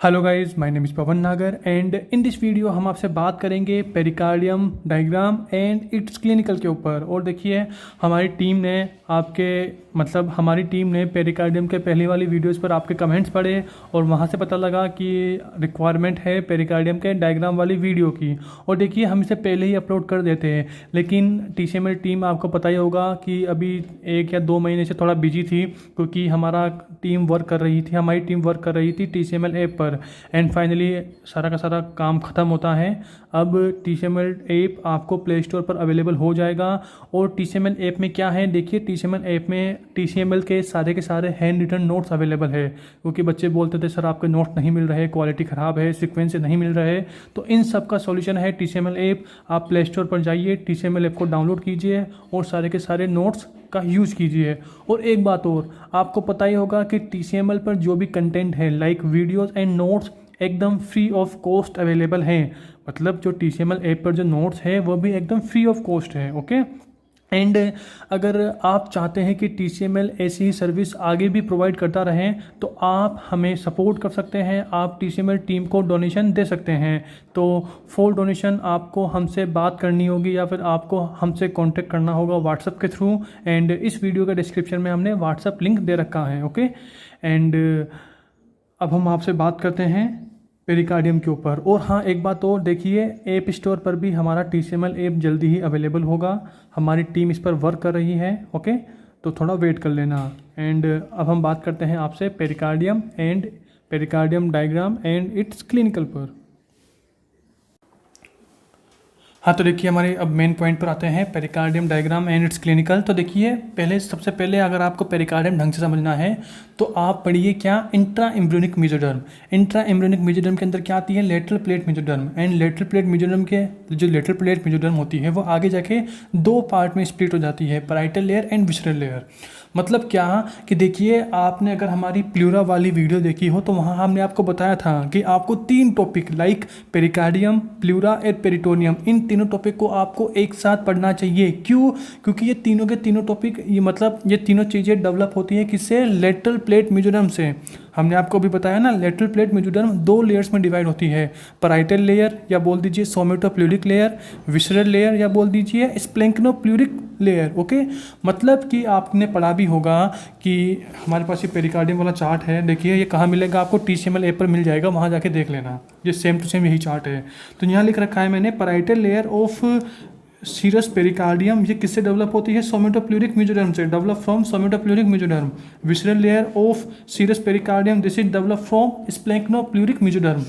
Hello guys, my name is Pawan Nagar and in this video हम आपसे बात करेंगे pericardium diagram and its clinical के ऊपर। और देखिए हमारी टीम ने पेरिकार्डियम के पहली वाली वीडियोस पर आपके कमेंट्स पढ़े और वहाँ से पता लगा कि रिक्वायरमेंट है पेरिकार्डियम के डायग्राम वाली वीडियो की। और देखिए हम इसे पहले ही अपलोड कर देते हैं, लेकिन TCML टीम आपको पता ही होगा कि अभी 1 या 2 महीने से थोड़ा बिजी थी, क्योंकि हमारी टीम वर्क कर रही थी TCML ऐप पर। एंड फाइनली सारा का सारा काम ख़त्म होता है। अब TCML ऐप आपको प्ले स्टोर पर अवेलेबल हो जाएगा। और TCML ऐप में क्या है, देखिए TCML ऐप में TCML के सारे हैंड रिटन नोट्स अवेलेबल है, क्योंकि बच्चे बोलते थे सर आपके नोट्स नहीं मिल रहे, क्वालिटी ख़राब है, सीक्वेंस नहीं मिल रहे। तो इन सब का सॉल्यूशन है TCML ऐप। आप प्ले स्टोर पर जाइए, TCML ऐप को डाउनलोड कीजिए और सारे के सारे नोट्स का यूज़ कीजिए। और एक बात और, आपको पता ही होगा कि TCML पर जो भी कंटेंट है लाइक वीडियोस एंड नोट्स एकदम फ्री ऑफ कॉस्ट अवेलेबल हैं। मतलब जो TCML ऐप पर जो नोट्स है वो भी एकदम फ्री ऑफ कॉस्ट है। ओके, एंड अगर आप चाहते हैं कि TCML ऐसी ही सर्विस आगे भी प्रोवाइड करता रहे तो आप हमें सपोर्ट कर सकते हैं। आप TCML टीम को डोनेशन दे सकते हैं। तो फॉर डोनेशन आपको हमसे बात करनी होगी या फिर आपको हमसे कांटेक्ट करना होगा व्हाट्सएप के थ्रू। एंड इस वीडियो के डिस्क्रिप्शन में हमने व्हाट्सएप लिंक दे रखा है। ओके, एंड अब हम आपसे बात करते हैं पेरिकार्डियम के ऊपर। और हाँ, एक बात और देखिए, ऐप स्टोर पर भी हमारा TCML ऐप जल्दी ही अवेलेबल होगा। हमारी टीम इस पर वर्क कर रही है। ओके, तो थोड़ा वेट कर लेना। एंड अब हम बात करते हैं आपसे pericardium diagram and its clinical पर। हाँ, तो देखिए हमारे अब मेन पॉइंट पर आते हैं, pericardium diagram and its clinical. तो देखिए सबसे पहले अगर आपको पेरिकार्डियम ढंग से समझना है तो आप पढ़िए क्या, intra embryonic mesoderm. Intra embryonic mesoderm के अंदर क्या आती है, lateral plate mesoderm. And lateral plate mesoderm के जो लेटरल प्लेट मेसोडर्म होती है वो आगे जाके 2 पार्ट में स्प्लिट हो जाती है, parietal layer and visceral layer. मतलब क्या कि देखिए, आपने अगर हमारी प्लूरा वाली वीडियो देखी हो तो वहाँ हमने आपको बताया था कि आपको 3 topic like pericardium, pleura and peritoneum, इन तीनों टॉपिक को आपको एक साथ पढ़ना चाहिए। क्यों? क्योंकि ये तीनों के तीनों टॉपिक ये तीनों चीज़ें डेवलप होती हैं किससे, लेटरल प्लेट मेसोडर्म से। हमने आपको अभी बताया ना, लेटरल प्लेट मेसोडर्म 2 लेयर्स में डिवाइड होती है, पैराइटल लेयर या बोल दीजिए सोमेटोप्लूरिक लेयर, विसरल लेयर या बोल दीजिए स्प्लेंक्नोप्लूरिक लेयर। ओके, मतलब कि आपने पढ़ा भी होगा कि हमारे पास ये पेरिकार्डियम वाला चार्ट है। देखिए ये कहाँ मिलेगा आपको, TCML ऐप पर मिल जाएगा, वहाँ जाके देख लेना। ये सेम टू सेम यही चार्ट है। तो यहाँ लिख रखा है मैंने, parietal layer of serous pericardium ये किससे डेवलप होती है, सोमेटोप्लूरिक मेसोडर्म से, develop from somatopleuric mesoderm. Visceral layer of serous pericardium this is develop from splanchnopleuric mesoderm.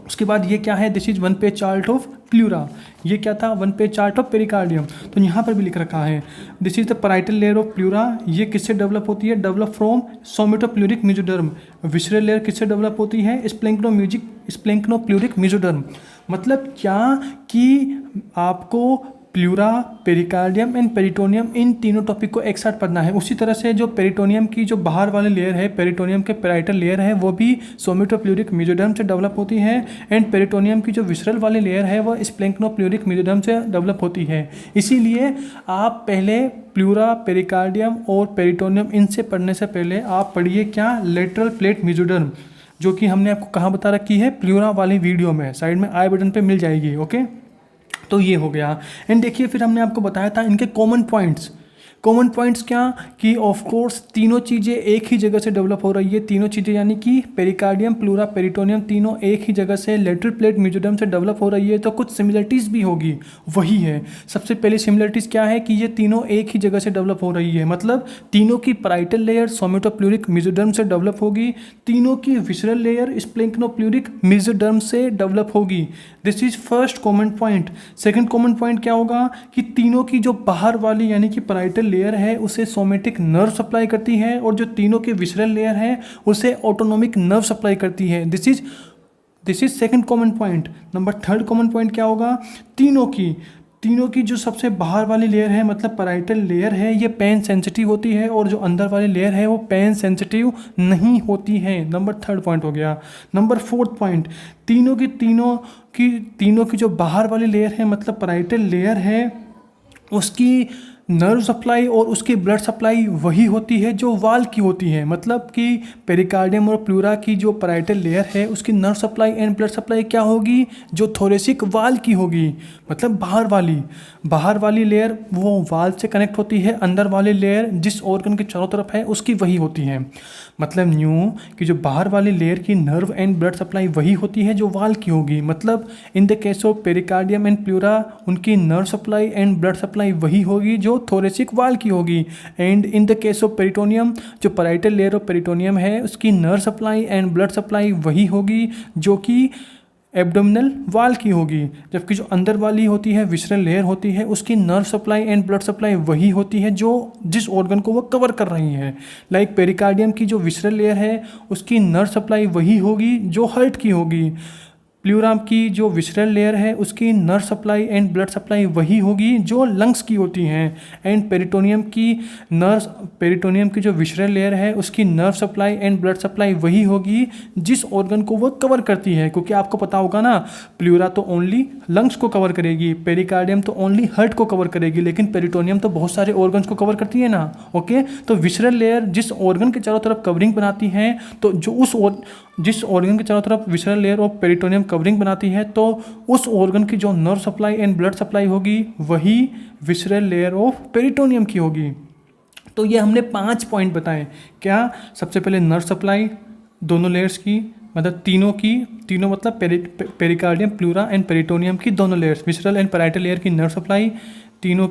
उसके बाद ये क्या है, this is 1 page chart of pleura. ये क्या था, 1 पेज चार्ट ऑफ पेरिकार्डियम। तो यहाँ पर भी लिख रखा है, this is the parietal layer of pleura. ये किससे डेवलप होती है, develop from somatopleuric mesoderm. Visceral layer किससे डेवलप होती है, स्प्लेंक्नोप्लूरिक मेसोडर्म। मतलब क्या कि आपको प्लूरा, पेरिकार्डियम एंड पेरिटोनियम इन तीनों टॉपिक को एक साथ पढ़ना है। उसी तरह से जो पेरिटोनियम की जो बाहर वाली लेयर है, पेरिटोनियम के पैराइटल लेयर है, वो भी सोमेटोप्लूरिक मेसोडर्म से डेवलप होती है। एंड पेरिटोनियम की जो विसरल वाली लेयर है वो स्प्लेंक्नोप्लूरिक मेसोडर्म से डेवलप होती है। इसीलिए आप पहले प्लूरा, पेरिकार्डियम और पेरिटोनियम इनसे पढ़ने से पहले आप पढ़िए क्या, लेटरल प्लेट मेसोडर्म, जो कि हमने आपको कहाँ बता रखी है, प्लूरा वाली वीडियो में, साइड में आई बटन पे मिल जाएगी। ओके, तो ये हो गया। एंड देखिए फिर हमने आपको बताया था इनके कॉमन पॉइंट्स क्या कि ऑफ कोर्स तीनों चीज़ें एक ही जगह से डेवलप हो रही है। तीनों चीज़ें यानी कि पेरिकार्डियम, प्लूरा, पेरिटोनियम तीनों एक ही जगह से लेटरल प्लेट मेसोडर्म से डेवलप हो रही है। तो कुछ सिमिलरिटीज़ भी होगी, वही है। सबसे पहले सिमिलरिटीज़ क्या है कि ये तीनों एक ही जगह से डेवलप हो रही है। मतलब तीनों की पैराइटल लेयर सोमेटोप्लूरिक मेसोडर्म से डेवलप होगी, तीनों की विसरल लेयर स्प्लेंक्नोप्लूरिक मेसोडर्म से डेवलप होगी। This is first common point. Second common point क्या होगा कि तीनों की जो बाहर वाली यानी कि पैराइटल लेयर है उसे सोमेटिक नर्व सप्लाई करती है, और जो तीनों की विसरल लेयर है उसे ऑटोनोमिक नर्व सप्लाई करती है। This is second common point. Number third common point क्या होगा, तीनों की जो सबसे बाहर वाली लेयर है मतलब पैराइटल लेयर है, ये पेन सेंसिटिव होती है, और जो अंदर वाली लेयर है वो पेन सेंसिटिव नहीं होती है। नंबर थर्ड पॉइंट हो गया। नंबर फोर्थ पॉइंट, तीनों की जो बाहर वाली लेयर है मतलब पैराइटल लेयर है, उसकी नर्व सप्लाई और उसकी ब्लड सप्लाई वही होती है जो वाल की होती है। मतलब कि पेरिकार्डियम और प्लूरा की जो पैराइटल लेयर है उसकी nerve supply and blood supply क्या होगी, जो थोरेसिक वाल की होगी। मतलब बाहर वाली लेयर वो वाल से कनेक्ट होती है, अंदर वाली लेयर जिस ऑर्गन के चारों तरफ है उसकी वही होती है। मतलब न्यू कि जो बाहर वाली लेयर की नर्व एंड ब्लड सप्लाई वही होती है जो वाल की होगी। मतलब in the case of pericardium and pleura उनकी nerve supply and blood supply वही होगी जो थोरेसिक वाल की होगी। And in the case of peritoneum, जो पैराइटल लेयर ऑफ पेरिटोनियम है उसकी nerve supply and blood supply वही होगी जो कि एब्डोमिनल वाल की होगी। जबकि जो अंदर वाली होती है विसरल लेयर होती है उसकी nerve supply and blood supply वही होती है जो जिस ऑर्गन को वो कवर कर रही है। लाइक पेरिकार्डियम की जो विसरल लेयर है उसकी नर्व सप्लाई वही होगी जो हार्ट की होगी। प्लूरा की जो विसरल लेयर है उसकी nerve supply and blood supply वही होगी जो लंग्स की होती हैं। एंड पेरिटोनियम की जो विसरल लेयर है उसकी nerve supply and blood supply वही होगी जिस ऑर्गन को वो कवर करती है। क्योंकि आपको पता होगा ना, प्लूरा तो ओनली लंग्स को कवर करेगी, पेरिकार्डियम तो ओनली हार्ट को कवर करेगी, लेकिन पेरिटोनियम तो बहुत सारे ऑर्गन्स को कवर करती है ना। ओके, तो विसरल लेयर जिस ऑर्गन के चारों तरफ कवरिंग बनाती है, तो जिस ऑर्गन के चारों तरफ visceral layer of peritoneum covering बनाती है तो उस ऑर्गन की जो nerve supply and blood supply होगी वही विसरल लेयर ऑफ पेरिटोनियम की होगी। तो ये हमने 5 पॉइंट बताए। क्या? सबसे पहले नर्व सप्लाई दोनों लेयर्स की, मतलब तीनों मतलब पेरिकार्डियम, प्लूरा एंड पेरिटोनियम की दोनों layers, visceral and parietal layer की नर्व सप्लाई तीनों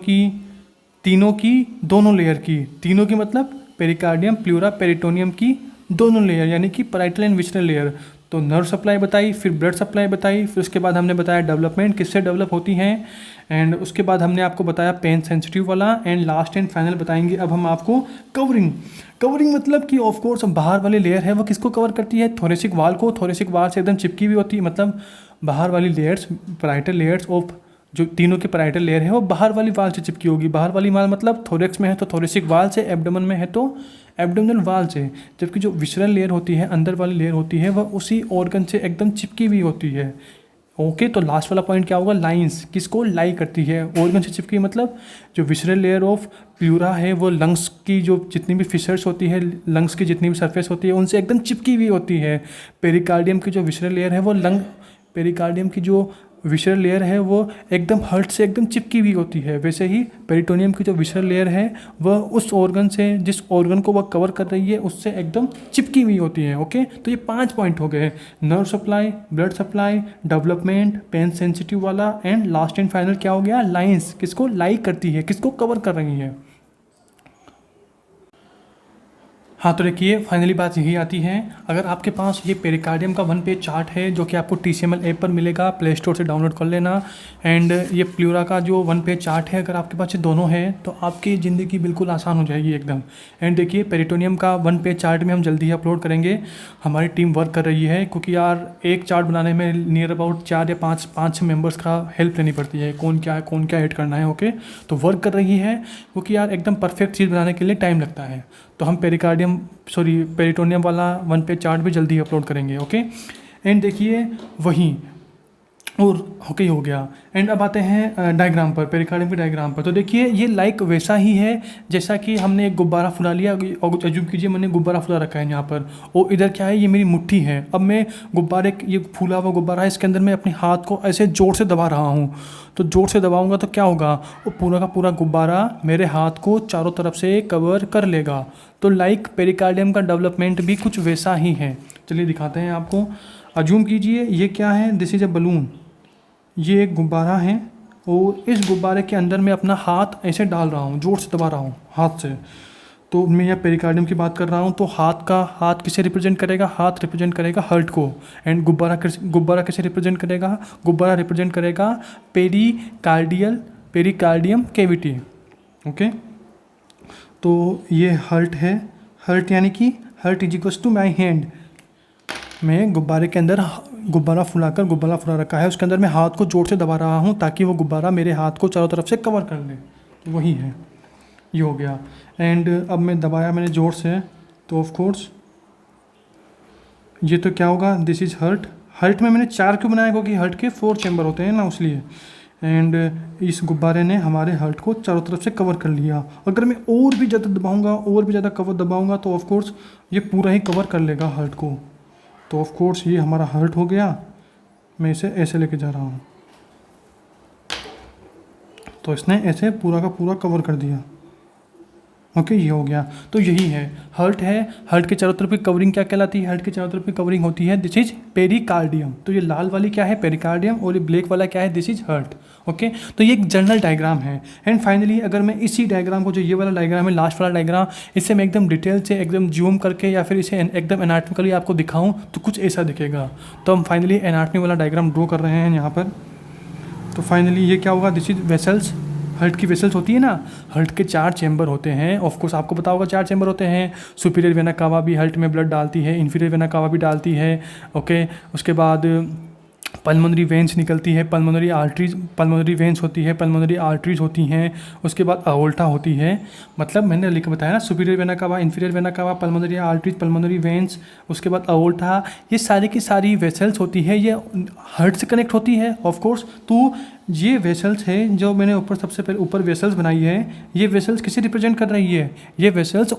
की दोनों लेयर की, तीनों की मतलब पेरिकार्डियम, प्लूरा, पेरिटोनियम की दोनों लेयर यानी कि पैराइटल एंड विसरल लेयर। तो नर्व सप्लाई बताई, फिर ब्लड सप्लाई बताई, फिर उसके बाद हमने बताया डेवलपमेंट किससे डेवलप होती हैं, एंड उसके बाद हमने आपको बताया पेन सेंसिटिव वाला, एंड लास्ट एंड फाइनल बताएंगे अब हम आपको कवरिंग मतलब कि ऑफ कोर्स बाहर वाली लेयर है वो किसको कवर करती है, थोरेसिक वाल को। थोरेसिक वाल से एकदम चिपकी हुई होती है, मतलब बाहर वाली लेयर्स पैराइटल लेयर्स ऑफ जो तीनों की पैराइटल लेयर है वो बाहर वाली वाल से चिपकी होगी। बाहर वाली वाल मतलब थोरेक्स में है तो थोरेसिक वाल से, एब्डोमेन में है तो एब्डोमिनल वाल से। जबकि जो विसरल लेयर होती है, अंदर वाली लेयर होती है, वह उसी ऑर्गन से एकदम चिपकी हुई होती है। ओके, तो लास्ट वाला पॉइंट क्या होगा, लाइंस किसको लाई करती है, ऑर्गन से चिपकी। मतलब जो विसरल लेयर ऑफ प्लूरा है वो लंग्स की जो जितनी भी फिशर्स होती है, लंग्स की जितनी भी सरफेस होती है उनसे एकदम चिपकी हुई होती है। पेरिकार्डियम की जो विसरल लेयर है वो पेरिकार्डियम की जो विसरल लेयर है वो एकदम हार्ट से एकदम चिपकी हुई होती है। वैसे ही पेरिटोनियम की जो विसरल लेयर है वह उस ऑर्गन से, जिस ऑर्गन को वह कवर कर रही है उससे एकदम चिपकी हुई होती है। ओके, तो ये 5 पॉइंट हो गए, nerve supply, blood supply, development, pain sensitive वाला, एंड लास्ट एंड फाइनल क्या हो गया, लाइंस किसको लाई करती है, किसको कवर कर रही है। हाँ, तो देखिए फाइनली बात यही आती है, अगर आपके पास ये पेरिकार्डियम का 1 पेज चार्ट है जो कि आपको TCML ऐप पर मिलेगा, प्ले स्टोर से डाउनलोड कर लेना। एंड ये प्लूरा का जो 1 पेज चार्ट है, अगर आपके पास ये दोनों है तो आपकी ज़िंदगी बिल्कुल आसान हो जाएगी एकदम। एंड देखिए पेरिटोनियम का 1 पेज चार्ट में हम जल्दी ही अपलोड करेंगे, हमारी टीम वर्क कर रही है, क्योंकि यार एक चार्ट बनाने में नियर अबाउट 4 या 5 मेम्बर्स का हेल्प लेनी पड़ती है, कौन क्या ऐड करना है। ओके, तो वर्क कर रही है, क्योंकि यार एकदम परफेक्ट चीज़ बनाने के लिए टाइम लगता है। तो हम पेरिटोनियम वाला 1 पेज चार्ट भी जल्दी अपलोड करेंगे। ओके, एंड देखिए वहीं और ओके हो गया। एंड अब आते हैं डायग्राम पर, पेरिकार्डियम के डायग्राम पर। तो देखिए ये लाइक वैसा ही है जैसा कि हमने एक गुब्बारा फुला लिया, और अज्यूम कीजिए मैंने गुब्बारा फुला रखा है यहाँ पर, और इधर क्या है, ये मेरी मुट्ठी है। अब मैं ये फूला हुआ गुब्बारा है, इसके अंदर मैं अपने हाथ को ऐसे जोर से दबा रहा हूँ। तो जोर से दबाऊंगा तो क्या होगा, वो पूरा का पूरा गुब्बारा मेरे हाथ को चारों तरफ से कवर कर लेगा। तो लाइक पेरिकार्डियम का डेवलपमेंट भी कुछ वैसा ही है। चलिए दिखाते हैं आपको। अज्यूम कीजिए ये क्या है, दिस इज़ ए बलून, ये एक गुब्बारा है, और इस गुब्बारे के अंदर मैं अपना हाथ ऐसे डाल रहा हूँ, जोर से दबा रहा हूँ हाथ से। तो मैं यहाँ पेरिकार्डियम की बात कर रहा हूँ, तो हाथ किसे रिप्रेजेंट करेगा, हाथ रिप्रेजेंट करेगा हार्ट को। एंड गुब्बारा किसे रिप्रेजेंट करेगा, गुब्बारा रिप्रेजेंट करेगा पेरिकार्डियम कैविटी। ओके, तो ये हार्ट है, हार्ट यानी कि heart is equals to my hand. मैं गुब्बारे के अंदर गुब्बारा फुला रखा है, उसके अंदर मैं हाथ को जोर से दबा रहा हूँ ताकि वो गुब्बारा मेरे हाथ को चारों तरफ से कवर कर ले। तो वही है, ये हो गया। एंड अब मैं दबाया मैंने ज़ोर से, तो ऑफ कोर्स ये तो क्या होगा, दिस इज़ हार्ट। हार्ट में मैंने 4 क्यों बनाया, क्योंकि हार्ट के 4 चैम्बर होते हैं ना, इसलिए। एंड इस गुब्बारे ने हमारे हार्ट को चारों तरफ से कवर कर लिया। अगर मैं और भी ज़्यादा दबाऊंगा, और भी ज़्यादा कवर दबाऊंगा तो ऑफ कोर्स ये पूरा ही कवर कर लेगा हार्ट को। तो ऑफ कोर्स ये हमारा हार्ट हो गया। मैं इसे ऐसे लेके जा रहा हूँ, तो इसने ऐसे पूरा का पूरा कवर कर दिया। ओके, ये हो गया। तो यही है हार्ट है। हार्ट के चारों तरफ की कवरिंग क्या कहलाती है? हार्ट के चारों तरफ की कवरिंग होती है दिस इज पेरिकार्डियम। तो ये लाल वाली क्या है? पेरिकार्डियम। और ये ब्लैक वाला क्या है? This is heart. ओके, तो ये एक जनरल डायग्राम है। एंड फाइनली अगर मैं इसी डायग्राम को, जो ये वाला डायग्राम है, लास्ट वाला डायग्राम, इसे मैं एकदम डिटेल से एकदम जूम करके या फिर इसे एकदम एनाटॉमिकली आपको दिखाऊं तो कुछ ऐसा दिखेगा। तो हम फाइनली एनाटॉमी वाला डायग्राम ड्रॉ कर रहे हैं यहाँ पर। तो फाइनली ये क्या होगा? This is vessels. हार्ट की वेसल्स होती है ना, हार्ट के 4 चैम्बर होते हैं। ऑफ कोर्स आपको पता होगा 4 चैम्बर होते हैं। सुपीरियर वेना कावा भी हार्ट में ब्लड डालती है, इन्फीरियर वेना कावा भी डालती है। ओके, उसके बाद पल्मोनरी वेंस निकलती है, पल्मोनरी आर्टरीज, पल्मोनरी वेंस होती है, पल्मोनरी आर्टरीज होती हैं। उसके बाद अओल्टा होती है। मतलब मैंने लिख बताया ना, superior vena cava, inferior vena cava, pulmonary arteries, pulmonary veins, उसके बाद अओल्टा, ये सारी की सारी वेसल्स होती है। ये हार्ट से कनेक्ट होती है ऑफ कोर्स। तो ये वेसल्स है जो मैंने ऊपर सबसे पहले ऊपर वेसल्स बनाई है। ये वेसल्स किसे रिप्रेजेंट कर रही है? ये वेसल्स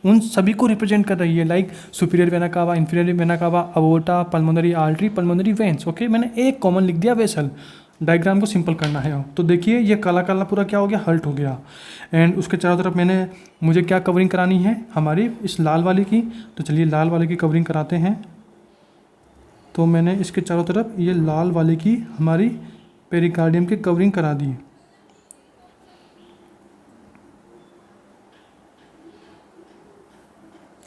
उन सभी को रिप्रेजेंट कर रही है, like superior vena cava, inferior vena cava, aorta, pulmonary artery, pulmonary veins. Okay, मैंने एक कॉमन लिख दिया वेसल। डायग्राम को सिंपल करना है। तो देखिए ये काला काला पूरा क्या हो गया? हार्ट हो गया। एंड उसके चारों तरफ मुझे क्या कवरिंग करानी है? हमारी इस लाल वाले की। तो चलिए लाल वाले की कवरिंग कराते हैं। तो मैंने इसके चारों तरफ ये लाल वाले की हमारी पेरिकार्डियम की कवरिंग करा दी।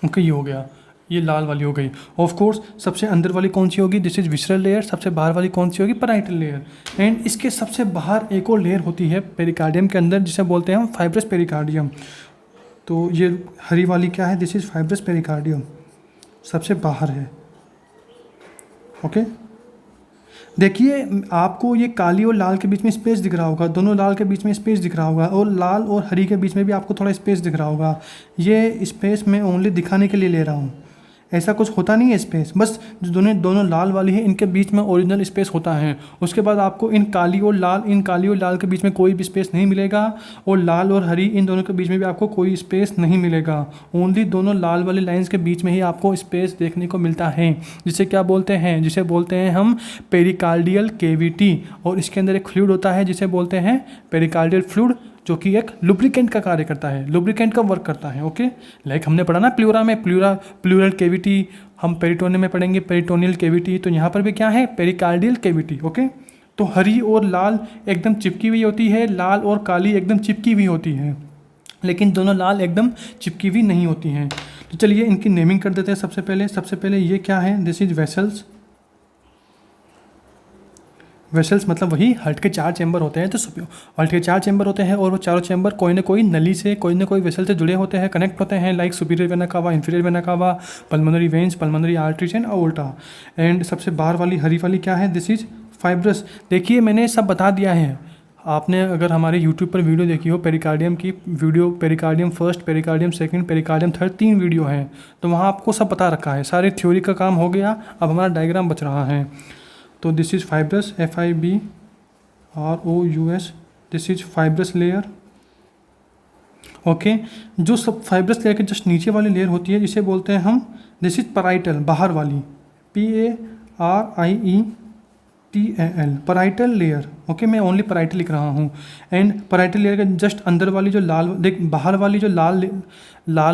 ओके, ये हो गया। ये लाल वाली हो गई। ऑफ कोर्स सबसे अंदर वाली कौन सी होगी? This is visceral layer. सबसे बाहर वाली कौन सी होगी? Parietal layer. एंड इसके सबसे बाहर एक और लेयर होती है पेरिकार्डियम के अंदर, जिसे बोलते हैं हम फाइब्रस पेरिकार्डियम। तो ये हरी वाली क्या है? दिस इज फाइब्रस पेरिकार्डियम, सबसे बाहर है। ओके, देखिए आपको ये काली और लाल के बीच में स्पेस दिख रहा होगा, दोनों लाल के बीच में स्पेस दिख रहा होगा, और लाल और हरी के बीच में भी आपको थोड़ा स्पेस दिख रहा होगा। ये स्पेस मैं ओनली दिखाने के लिए ले रहा हूँ, ऐसा कुछ होता नहीं है स्पेस। बस जो दोनों लाल वाली है इनके बीच में ओरिजिनल स्पेस होता है। उसके बाद आपको इन काली और लाल के बीच में कोई भी स्पेस नहीं मिलेगा, और लाल और हरी इन दोनों के बीच में भी आपको कोई स्पेस नहीं मिलेगा। ओनली दोनों लाल वाली लाइंस के बीच में ही आपको स्पेस देखने को मिलता है, जिसे क्या बोलते हैं? जिसे बोलते हैं हम पेरिकार्डियल केविटी। और इसके अंदर एक फ्लूइड होता है जिसे बोलते हैं पेरिकार्डियल फ्लूइड, जो कि एक लुब्रिकेंट का कार्य करता है, लुब्रिकेंट का वर्क करता है। ओके, लाइक हमने पढ़ा ना प्लूरा में, प्लूरल केविटी, हम पेरिटोनियम में पढ़ेंगे पेरिटोनियल केविटी। तो यहाँ पर भी क्या है? Pericardial cavity. ओके, तो हरी और लाल एकदम चिपकी हुई होती है, लाल और काली एकदम चिपकी हुई होती है, लेकिन दोनों लाल एकदम चिपकी हुई नहीं होती हैं। तो चलिए इनकी नेमिंग कर देते हैं। सबसे पहले ये क्या है? This is vessels. वेसल्स मतलब वही हार्ट के 4 चैम्बर होते हैं। तो हार्ट के 4 चैम्बर होते हैं, और वो चारों चैम्बर कोई ना कोई नली से, कोई ना कोई वेसल से जुड़े होते हैं, कनेक्ट होते हैं, like superior vena cava, inferior vena cava, pulmonary veins, pulmonary arteries and aorta. And सबसे बाहर वाली हरी वाली क्या है? This is fibrous. देखिए मैंने सब बता दिया है। आपने अगर हमारे यूट्यूब पर वीडियो देखी हो पेरिकार्डियम की video, pericardium first, pericardium second, pericardium third, 3 video हैं, तो वहाँ आपको सब बता रखा है। सारे थ्योरी का काम हो गया, अब हमारा डायग्राम बच रहा है। तो this is fibrous, FIBROUS, this is fibrous layer. Okay, जो सब फाइब्रस लेयर के जस्ट नीचे वाली लेयर होती है जिसे बोलते हैं हम, दिस इज पैराइटल, बाहर वाली, PARIETAL, पैराइटल लेयर। ओके, मैं ओनली पैराइटल लिख रहा हूँ। एंड पैराइटल लेयर के जस्ट अंदर वाली जो बाहर वाली जो लाल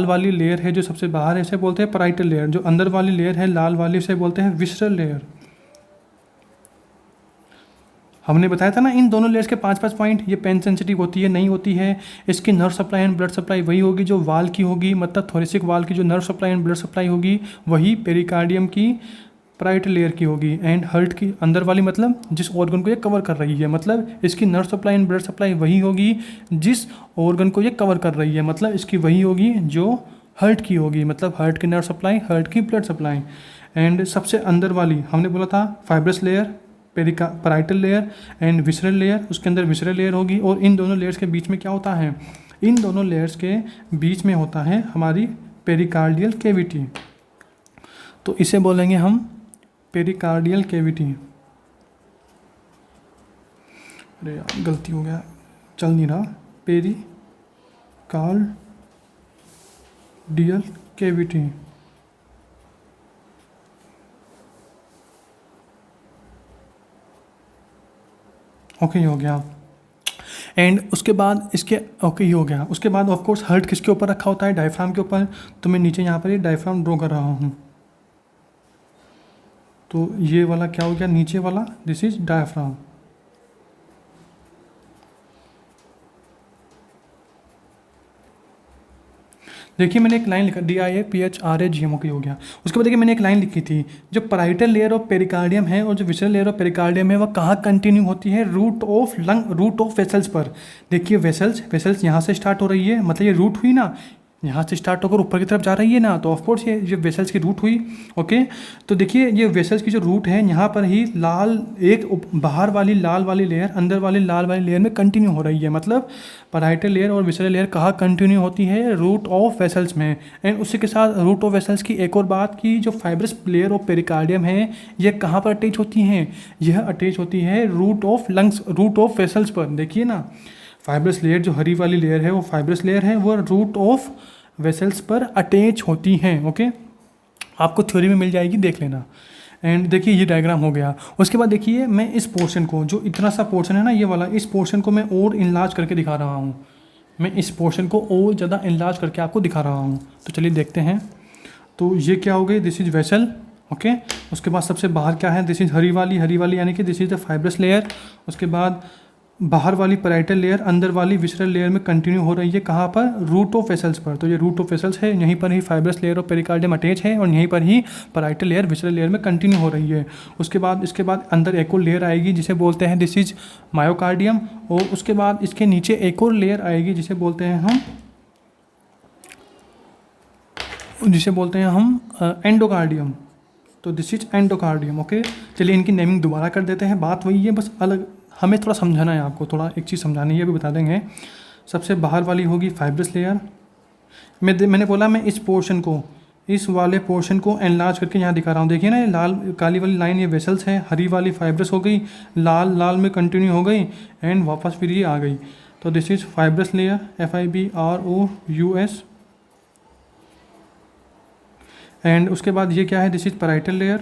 वाली लेयर है जो सबसे बाहर है, इसे बोलते हैं पैराइटल लेयर। जो अंदर वाली लेयर है लाल वाली, उसे बोलते हैं विसरल लेयर। हमने बताया था ना इन दोनों लेयर्स के 5-5 पॉइंट। ये पेन सेंसिटिव होती है, नहीं होती है। इसकी nerve supply and blood supply वही होगी जो वाल की होगी, मतलब थोरेसिक वाल की जो nerve supply and blood supply होगी वही पेरिकार्डियम की पैराइटल लेयर की होगी। एंड हार्ट की अंदर वाली मतलब जिस ऑर्गन को ये कवर कर रही है, मतलब इसकी nerve supply and blood supply वही होगी जिस ऑर्गन को ये कवर कर रही है, मतलब इसकी वही होगी जो हार्ट की होगी, मतलब हार्ट की नर्व सप्लाई, हार्ट की ब्लड सप्लाई। एंड सबसे अंदर वाली हमने बोला था fibrous layer, parietal layer and visceral layer, उसके अंदर विसरल लेयर होगी। और इन दोनों लेयर्स के बीच में क्या होता है? इन दोनों लेयर्स के बीच में होता है हमारी पेरिकार्डियल कैविटी। तो इसे बोलेंगे हम पेरिकार्डियल कैविटी। अरे यार गलती हो गया, चल नहीं रहा। Pericardial cavity. ओके, ये हो गया। एंड उसके बाद इसके ओके ये हो गया। उसके बाद ऑफ कोर्स हार्ट किसके ऊपर रखा होता है? डायफ्राम के ऊपर। तो मैं नीचे यहाँ पर ये डायफ्राम ड्रॉ कर रहा हूँ। तो ये वाला क्या हो गया नीचे वाला? This is diaphragm. देखिए मैंने एक लाइन लिखा DIAPHRAGM की हो गया। उसके बाद देखिए मैंने एक लाइन लिखी थी, जो पराइटल लेयर ऑफ पेरिकार्डियम है और जो विसरल लेयर ऑफ पेरिकार्डियम है वह कहाँ कंटिन्यू होती है? रूट ऑफ वेसल्स पर। देखिए वेसल्स यहाँ से स्टार्ट हो रही है, मतलब ये रूट हुई ना, यहाँ से स्टार्ट होकर ऊपर की तरफ जा रही है ना, तो ऑफकोर्स ये वेसल्स की रूट हुई। ओके, तो देखिए ये वेसल्स की जो रूट है यहाँ पर ही बाहर वाली लाल वाली लेयर अंदर वाली लाल वाली लेयर में कंटिन्यू हो रही है। मतलब पराइटल लेयर और विसरल लेयर कहाँ कंटिन्यू होती है? रूट ऑफ वेसल्स में। एंड उसी के साथ रूट ऑफ वेसल्स की एक और बात की, जो फाइब्रस लेयर ऑफ पेरिकार्डियम है ये कहाँ पर अटैच होती हैं? यह अटैच होती है रूट ऑफ वेसल्स पर। देखिए ना, फाइब्रस लेयर जो हरी वाली लेयर है वो फाइब्रस लेयर है, वो रूट ऑफ वेसल्स पर अटैच होती हैं। ओके, आपको थ्योरी में मिल जाएगी, देख लेना। एंड देखिए ये डायग्राम हो गया। उसके बाद देखिए मैं इस पोर्शन को, जो इतना सा पोर्शन है ना ये वाला, इस पोर्शन को मैं और इनलार्ज करके दिखा रहा हूँ। मैं इस पोर्शन को और ज़्यादा इनलार्ज करके आपको दिखा रहा हूँ। तो चलिए देखते हैं। तो ये क्या हो गई? This is vessel. ओके, उसके बाद सबसे बाहर क्या है? दिस इज हरी वाली यानी कि this is the fibrous layer. उसके बाद बाहर वाली पराइटल लेयर अंदर वाली विसरल लेयर में कंटिन्यू हो रही है, कहाँ पर? रूट ऑफ वेसल्स पर। तो ये रूट ऑफ वेसल्स है, यहीं पर ही fibrous layer of pericardium attach है और यहीं पर ही पराइटल लेयर विसरल लेयर में कंटिन्यू हो रही है। इसके बाद अंदर एक और लेयर आएगी जिसे बोलते हैं दिस इज मायोकार्डियम। और उसके बाद इसके नीचे एक और लेयर आएगी जिसे बोलते हैं हम एंडोकार्डियम। तो दिस इज एंडोकार्डियम। ओके, चलिए इनकी नेमिंग दोबारा कर देते हैं। बात वही है, बस अलग हमें थोड़ा समझाना है आपको, थोड़ा एक चीज़ समझानी है, अभी बता देंगे। सबसे बाहर वाली होगी फाइब्रस लेयर। मैंने बोला मैं इस वाले पोर्शन को एनलार्ज करके यहाँ दिखा रहा हूँ। देखिए ना, ये लाल काली वाली लाइन ये वेसल्स है, हरी वाली फाइब्रस हो गई, लाल में कंटिन्यू हो गई एंड वापस फिर ये आ गई। तो this is fibrous layer, FIBROUS। And उसके बाद ये क्या है? This is parietal layer,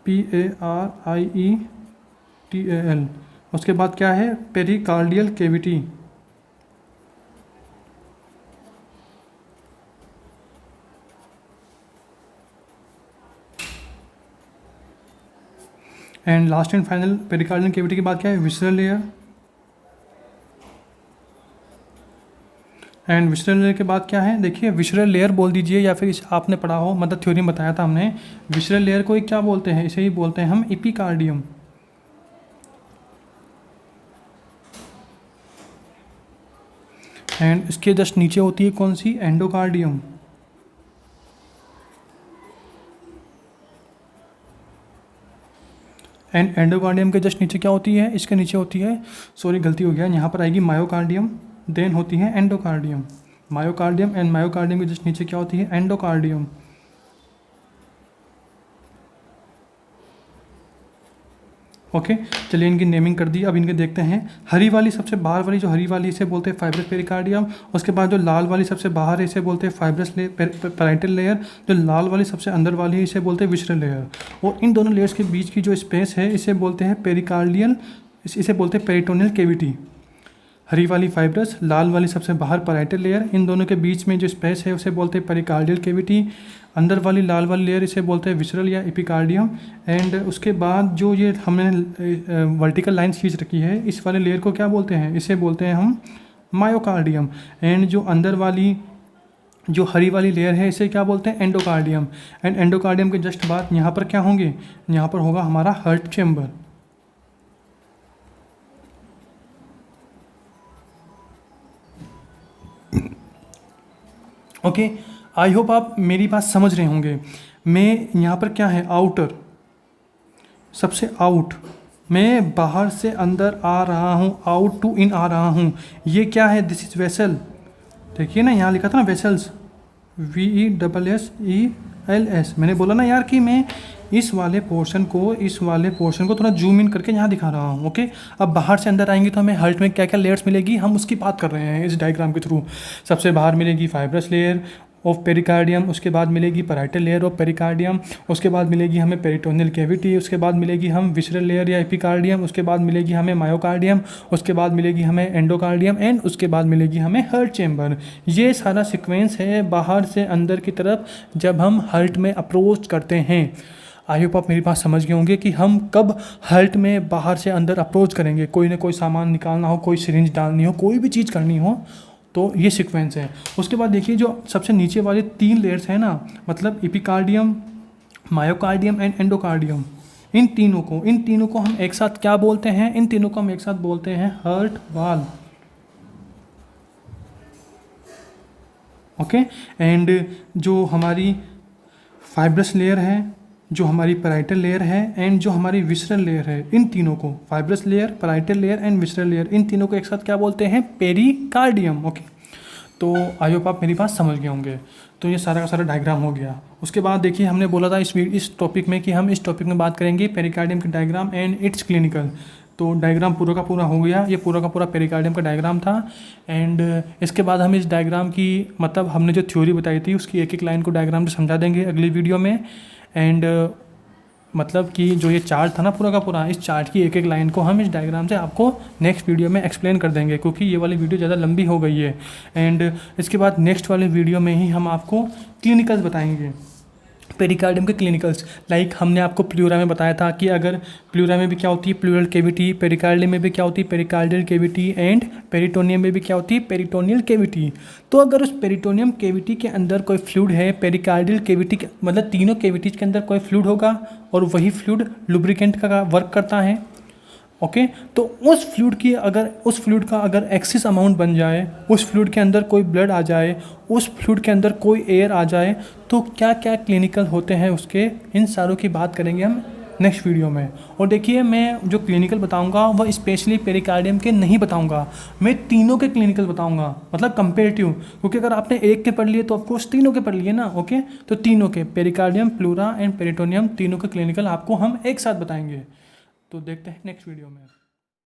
PARIETAL। उसके बाद क्या है? Pericardial cavity. And last and final pericardial cavity के बाद क्या है? Visceral layer. And visceral layer के बाद क्या है? देखिए विसरल लेयर बोल दीजिए या फिर आपने पढ़ा हो, मतलब थ्योरी में बताया था हमने। विसरल लेयर को क्या बोलते हैं? इसे ही बोलते हैं हम एपिकार्डियम। एंड इसके जस्ट नीचे होती है कौन सी? एंडोकार्डियम। एंड एंडोकार्डियम के जस्ट नीचे क्या होती है? इसके नीचे होती है, सॉरी गलती हो गया, यहाँ पर आएगी मायोकार्डियम, देन होती है एंडोकार्डियम। मायोकार्डियम एंड मायोकार्डियम के जस्ट नीचे क्या होती है? एंडोकार्डियम। ओके, चलिए इनकी नेमिंग कर दी। अब इनके देखते हैं। हरी वाली सबसे बाहर वाली, जो हरी वाली इसे बोलते हैं फाइब्रस पेरिकार्डियम। उसके बाद जो लाल वाली सबसे बाहर है इसे बोलते हैं फाइब्रस पराइटल लेयर। जो लाल वाली सबसे अंदर वाली है इसे बोलते हैं विसरल लेयर। और इन दोनों लेयर्स के बीच की जो स्पेस है इसे बोलते हैं पेरिकार्डियल, इसे बोलते हैं पेरिटोनियल कैविटी। हरी वाली फाइब्रस, लाल वाली सबसे बाहर पराइटल लेयर, इन दोनों के बीच में जो स्पेस है उसे बोलते हैं पेरिकार्डियल कैविटी। अंदर वाली लाल वाली लेयर इसे बोलते हैं विसरल या एपिकार्डियम। एंड उसके बाद जो ये हमने वर्टिकल लाइन खींच रखी है, इस वाले लेयर को क्या बोलते हैं? इसे बोलते हैं हम मायोकार्डियम। एंड जो अंदर वाली जो हरी वाली लेयर है इसे क्या बोलते हैं? एंडोकार्डियम। एंड एंडोकार्डियम के जस्ट बाद यहाँ पर क्या होंगे? यहाँ पर होगा हमारा heart chamber. Okay, I hope आप मेरी बात समझ रहे होंगे। मैं यहाँ पर क्या है? आउटर, सबसे आउट, मैं बाहर से अंदर आ रहा हूँ, आउट टू इन आ रहा हूँ। ये क्या है? This is vessel. देखिए ना, यहाँ लिखा था ना वेसल्स, VESSELS। मैंने बोला ना यार कि मैं इस वाले पोर्शन को थोड़ा जूम इन करके यहाँ दिखा रहा हूँ। ओके, अब बाहर से अंदर आएंगे तो हमें हर्ट में क्या क्या लेयर्स मिलेगी, हम उसकी बात कर रहे हैं इस डायग्राम के थ्रू। सबसे बाहर मिलेगी फाइब्रस लेयर ऑफ पेरिकार्डियम, उसके बाद मिलेगी पैराइटल लेयर ऑफ पेरिकार्डियम, उसके बाद मिलेगी हमें पेरिटोनियल कैविटी, उसके बाद मिलेगी हम विसरल लेयर या एपिकार्डियम, उसके बाद मिलेगी हमें मायोकार्डियम, उसके बाद मिलेगी हमें एंडोकार्डियम एंड उसके बाद मिलेगी हमें हर्ट चेम्बर। ये सारा सीक्वेंस है बाहर से अंदर की तरफ जब हम हर्ट में अप्रोच करते हैं। आई होप आप मेरी बात समझ गए होंगे कि हम कब हर्ट में बाहर से अंदर अप्रोच करेंगे, कोई ना कोई सामान निकालना हो, कोई सिरिंज डालनी हो, कोई भी चीज़ करनी हो, तो ये सीक्वेंस है। उसके बाद देखिए जो सबसे नीचे वाले 3 लेयर्स हैं ना, मतलब एपिकार्डियम, मायोकार्डियम एंड एंडोकार्डियम, इन तीनों को हम एक साथ क्या बोलते हैं, इन तीनों को हम एक साथ बोलते हैं हर्ट वाल। ओके, एंड जो हमारी फाइब्रस लेयर है, जो हमारी पैराइटल लेयर है एंड जो हमारी विसरल लेयर है, इन तीनों को, fibrous layer, parietal layer and visceral layer, इन तीनों को एक साथ क्या बोलते हैं, पेरिकार्डियम। ओके, तो आई होप आप मेरी बात समझ गए होंगे। तो ये सारा का सारा डायग्राम हो गया। उसके बाद देखिए हमने बोला था इस टॉपिक में कि हम इस टॉपिक में बात करेंगे पेरिकार्डियम के डायग्राम एंड इट्स क्लिनिकल। तो डायग्राम पूरा का पूरा हो गया, ये पूरा का पूरा पेरिकार्डियम का डायग्राम था। एंड इसके बाद हम इस डायग्राम की, मतलब हमने जो थ्योरी बताई थी उसकी एक एक लाइन को डायग्राम से समझा देंगे अगली वीडियो में। एंड मतलब कि जो ये चार्ट था ना पूरा का पूरा, इस चार्ट की एक एक लाइन को हम इस डायग्राम से आपको नेक्स्ट वीडियो में एक्सप्लेन कर देंगे, क्योंकि ये वाली वीडियो ज़्यादा लंबी हो गई है। एंड इसके बाद नेक्स्ट वाले वीडियो में ही हम आपको क्लिनिकल्स बताएंगे, पेरिकार्डियम के क्लिनिकल्स। लाइक हमने आपको प्लूरा में बताया था कि अगर प्लूरा में भी क्या होती है, प्लूरल कैविटी, पेरिकार्डियम में भी क्या होती है, पेरिकार्डियल कैविटी, एंड पेरिटोनियम में भी क्या होती है, पेरिटोनियल कैविटी। तो अगर उस पेरिटोनियम कैविटी के अंदर कोई फ्लूइड है, पेरिकार्डियल कैविटी के मतलब तीनों कैविटीज के अंदर कोई फ्लूइड होगा और वही फ्लूइड लुब्रिकेंट का वर्क करता है। ओके, तो उस फ्लूइड का अगर एक्सेस अमाउंट बन जाए, उस फ्लूइड के अंदर कोई ब्लड आ जाए, उस फ्लूइड के अंदर कोई एयर आ जाए, तो क्या क्या क्लिनिकल होते हैं उसके, इन सारों की बात करेंगे हम नेक्स्ट वीडियो में। और देखिए मैं जो क्लिनिकल बताऊंगा वह स्पेशली पेरिकार्डियम के नहीं बताऊंगा, मैं तीनों के क्लिनिकल बताऊंगा, मतलब कंपेरेटिव, क्योंकि अगर आपने एक के पढ़ लिए तो ऑफकोर्स तीनों के पढ़ लिए ना। ओके, तो तीनों के, पेरिकार्डियम, प्लूरा एंड पेरिटोनियम, तीनों के क्लिनिकल आपको हम एक साथ बताएंगे। तो देखते हैं नेक्स्ट वीडियो में।